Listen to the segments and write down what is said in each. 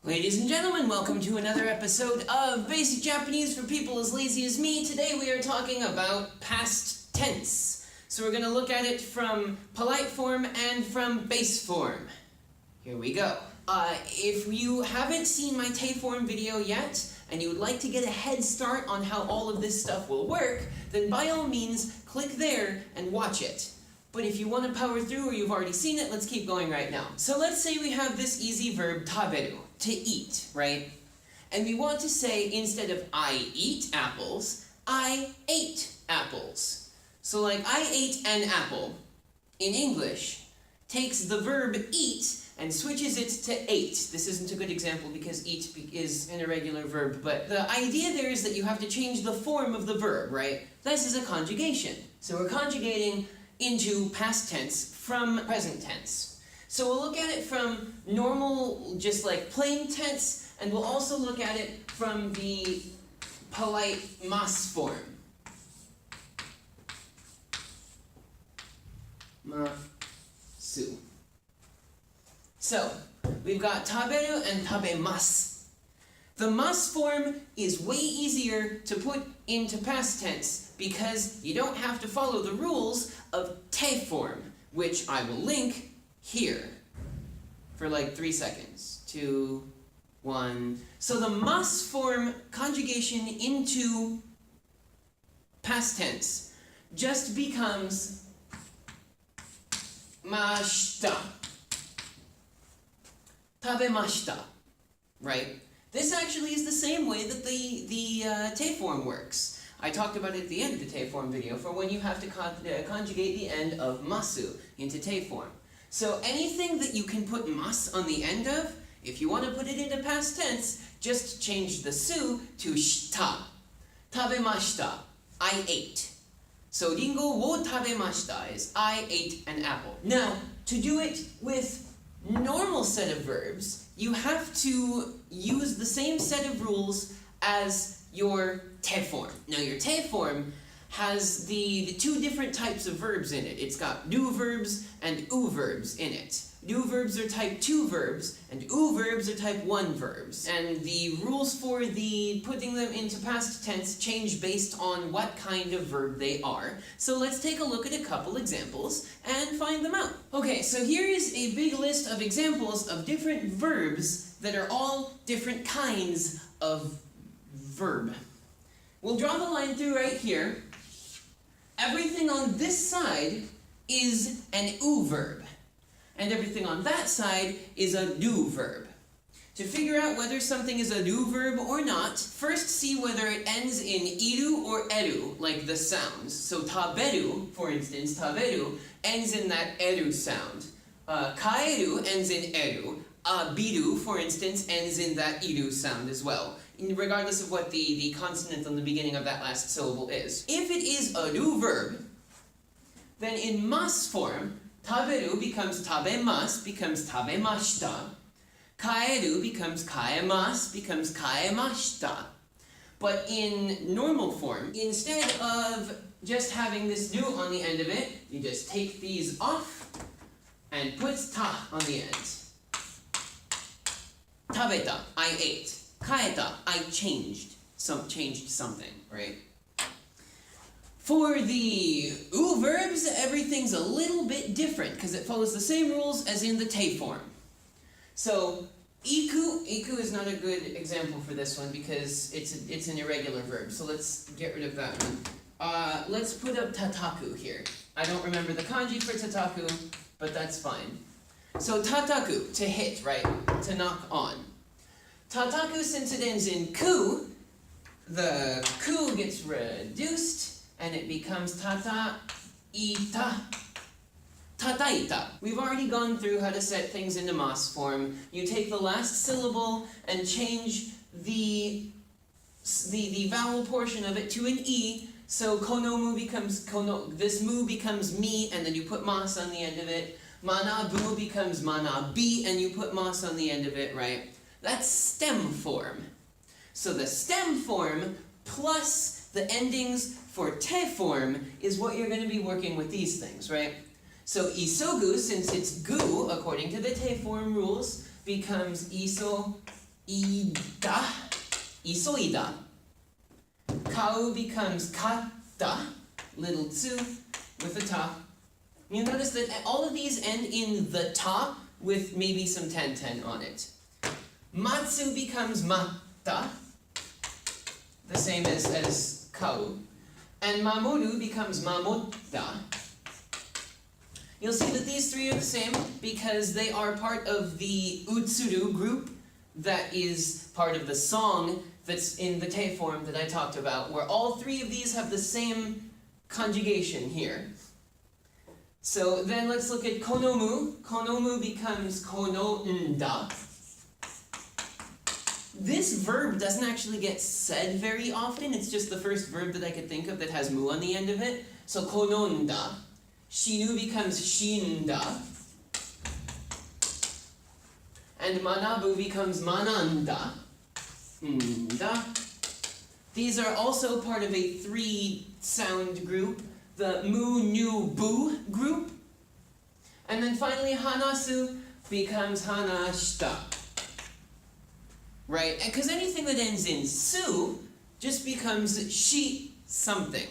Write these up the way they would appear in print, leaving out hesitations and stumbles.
Ladies and gentlemen, welcome to another episode of Basic Japanese for People as Lazy as Me. Today we are talking about past tense. So we're going to look at it from polite form and from base form. Here we go. If you haven't seen my te form video yet, and you would like to get a head start on how all of this stuff will work, then by all means, click there and watch it. But if you want to power through or you've already seen it, let's keep going right now. So let's say we have this easy verb, taberu, to eat, right? And we want to say, instead of I eat apples, I ate apples. So like, I ate an apple, in English, takes the verb eat and switches it to ate. This isn't a good example because eat is an irregular verb, but the idea there is that you have to change the form of the verb, right? This is a conjugation. So we're conjugating into past tense from present tense. So we'll look at it from normal, just like plain tense, and we'll also look at it from the polite mas form. Masu. So, we've got taberu and tabemasu. The mas form is way easier to put into past tense because you don't have to follow the rules of te form, which I will link here for like 3 seconds. 2, 1. So the mas form conjugation into past tense just becomes mashita. Tabemashita, right? This actually is the same way that the te form works. I talked about it at the end of the te form video for when you have to conjugate the end of masu into te form. So anything that you can put mas on the end of, if you want to put it into past tense, just change the su to shita. Tabemashita, I ate. So ringo wo tabemashita is I ate an apple. Now, to do it with normal set of verbs, you have to use the same set of rules as your te form. Now your te form has the two different types of verbs in it. It's got nu verbs and u verbs in it. Nu verbs are type 2 verbs, and u verbs are type 1 verbs. And the rules for the putting them into past tense change based on what kind of verb they are. So let's take a look at a couple examples and find them out. Okay, so here is a big list of examples of different verbs that are all different kinds of verb. We'll draw the line through right here. Everything on this side is an u verb. And everything on that side is a nu verb. To figure out whether something is a nu verb or not, first see whether it ends in iru or eru, like the sounds. So taberu, for instance, taberu ends in that eru sound. Kaeru ends in eru. Biru, for instance, ends in that iru sound as well, regardless of what the consonant on the beginning of that last syllable is. If it is a nu verb, then in mas form, taberu becomes tabemasu, becomes tabemashita. Kaeru becomes kaemasu, becomes kaemashita. But in normal form, instead of just having this nu on the end of it, you just take these off and put ta on the end. Tabeta, I ate. Kaeta, I changed something, right? For the u verbs, everything's a little bit different because it follows the same rules as in the te form. So, iku is not a good example for this one because it's an irregular verb. So let's get rid of that one. Let's put up tataku here. I don't remember the kanji for tataku, but that's fine. So tataku, to hit, right? To knock on. Tataku, since it ends in ku, the ku gets reduced and it becomes tata-ita. Tataita. We've already gone through how to set things into mas form. You take the last syllable and change the vowel portion of it to an e. So konomu becomes kono. This mu becomes mi, and then you put mas on the end of it. Manabu becomes manabi, and you put mas on the end of it, right? That's stem form. So the stem form plus the endings for te form is what you're going to be working with these things, right? So isogu, since it's gu, according to the te form rules, becomes iso ida, isoida. Kau becomes katta, little tsu, with a ta. You notice that all of these end in the ta with maybe some ten on it. Matsu becomes matta, the same as kau. And mamoru becomes mamotta. You'll see that these three are the same because they are part of the utsuru group that is part of the song that's in the te form that I talked about, where all three of these have the same conjugation here. So then let's look at konomu. Konomu becomes kononda. This verb doesn't actually get said very often. It's just the first verb that I could think of that has mu on the end of it. So kononda. Shinu becomes shinda. And manabu becomes mananda. Nda. These are also part of a three-sound group, the mu, nu, bu group. And then finally, hanasu becomes hanashita. Right? Because anything that ends in su just becomes shi something.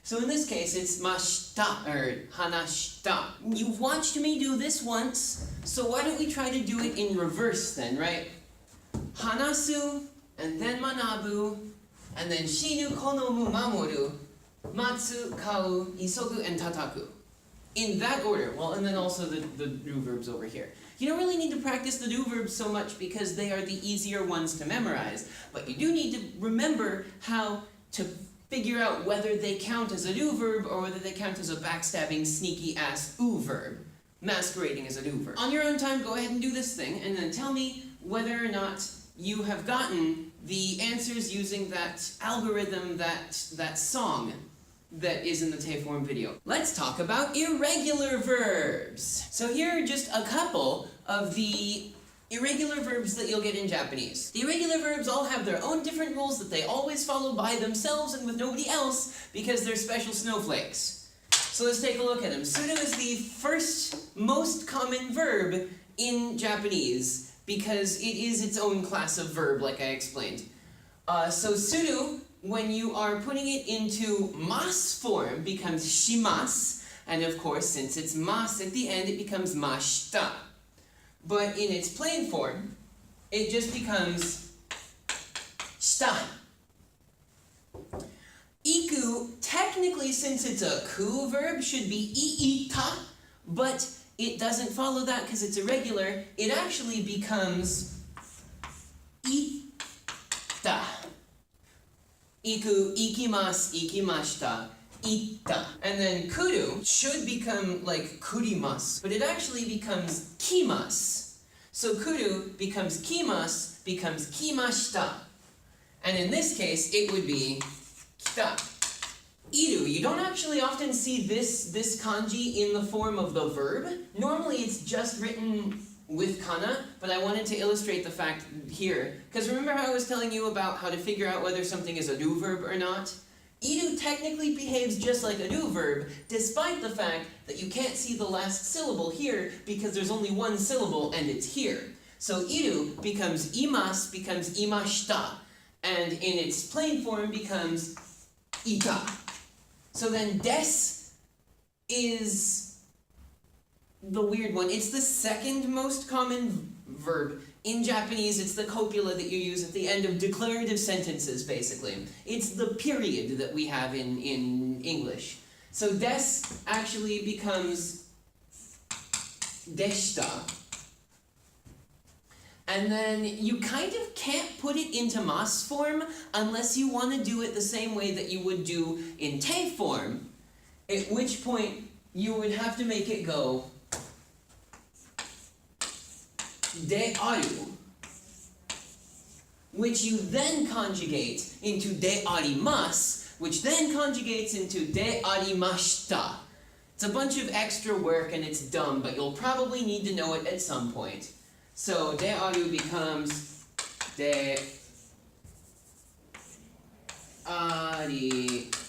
So in this case, it's mashita, or hanashita. You've watched me do this once, so why don't we try to do it in reverse then, right? Hanasu, and then manabu, and then shinu, konomu, mamoru, matsu, kau, isogu, and tataku. In that order. Well, and then also the do verbs over here. You don't really need to practice the do verbs so much because they are the easier ones to memorize, but you do need to remember how to figure out whether they count as a do verb or whether they count as a backstabbing, sneaky-ass oo verb, masquerading as a do verb. On your own time, go ahead and do this thing, and then tell me whether or not you have gotten the answers using that algorithm, that song that is in the te form video. Let's talk about irregular verbs. So here are just a couple of the irregular verbs that you'll get in Japanese. The irregular verbs all have their own different rules that they always follow by themselves and with nobody else because they're special snowflakes. So let's take a look at them. Suru is the first most common verb in Japanese because it is its own class of verb, like I explained. So suru, when you are putting it into mas form, becomes shimasu, and of course, since it's mas at the end, it becomes mashita. But in its plain form, it just becomes shita. Iku, technically, since it's a ku verb, should be iita, but it doesn't follow that because it's irregular. It actually becomes ita. Iku, ikimasu, ikimashita, ita. And then kuru should become like kurimasu, but it actually becomes kimasu. So kuru becomes kimasu, becomes kimashita. And in this case, it would be kita. Iru, you don't actually often see this kanji in the form of the verb. Normally it's just written with kana, but I wanted to illustrate the fact here. Because remember how I was telling you about how to figure out whether something is a do verb or not? Iru technically behaves just like a do verb, despite the fact that you can't see the last syllable here because there's only one syllable and it's here. So iru becomes imas, becomes imashita, and in its plain form becomes ita. So then des is the weird one. It's the second most common verb. In Japanese, it's the copula that you use at the end of declarative sentences, basically. It's the period that we have in English. So des actually becomes deshita. And then you kind of can't put it into mas form unless you want to do it the same way that you would do in te form, at which point you would have to make it go de aru, which you then conjugate into de arimasu, which then conjugates into de arimashita. It's a bunch of extra work and it's dumb, but you'll probably need to know it at some point. So de aru becomes de arimashita.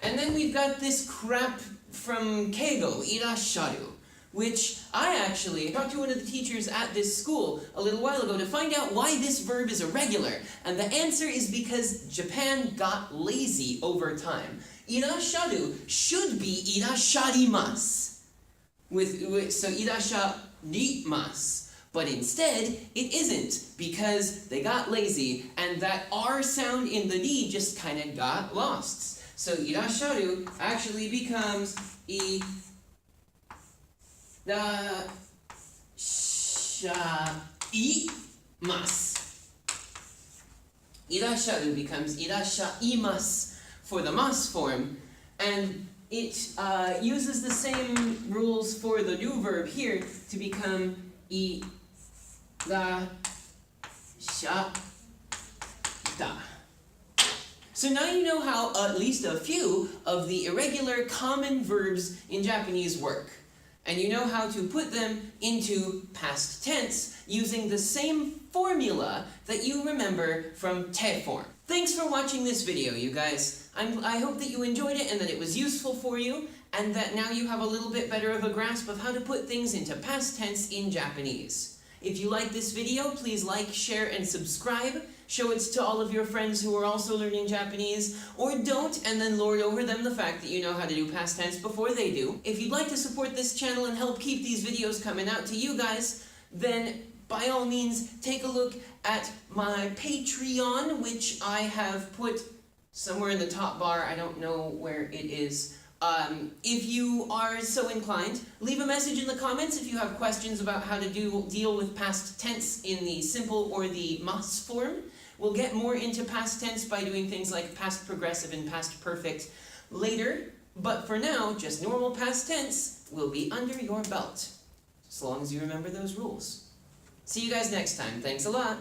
And then we've got this crap from keigo, irasharu, which I actually talked to one of the teachers at this school a little while ago to find out why this verb is irregular. And the answer is because Japan got lazy over time. Irasharu should be irasharimasu. So irasharimasu. But instead, it isn't, because they got lazy, and that R sound in the D just kind of got lost. So irasharu actually becomes irashaimasu. Irasharu becomes irashaimasu for the mas form, and it uses the same rules for the new verb here to become irashata. So now you know how at least a few of the irregular common verbs in Japanese work. And you know how to put them into past tense using the same formula that you remember from te form. Thanks for watching this video, you guys. I hope that you enjoyed it and that it was useful for you, and that now you have a little bit better of a grasp of how to put things into past tense in Japanese. If you like this video, please like, share, and subscribe. Show it to all of your friends who are also learning Japanese, or don't, and then lord over them the fact that you know how to do past tense before they do. If you'd like to support this channel and help keep these videos coming out to you guys, then by all means take a look at my Patreon, which I have put somewhere in the top bar. I don't know where it is. If you are so inclined, leave a message in the comments if you have questions about how to deal with past tense in the simple or the mas form. We'll get more into past tense by doing things like past progressive and past perfect later, but for now, just normal past tense will be under your belt, as long as you remember those rules. See you guys next time. Thanks a lot.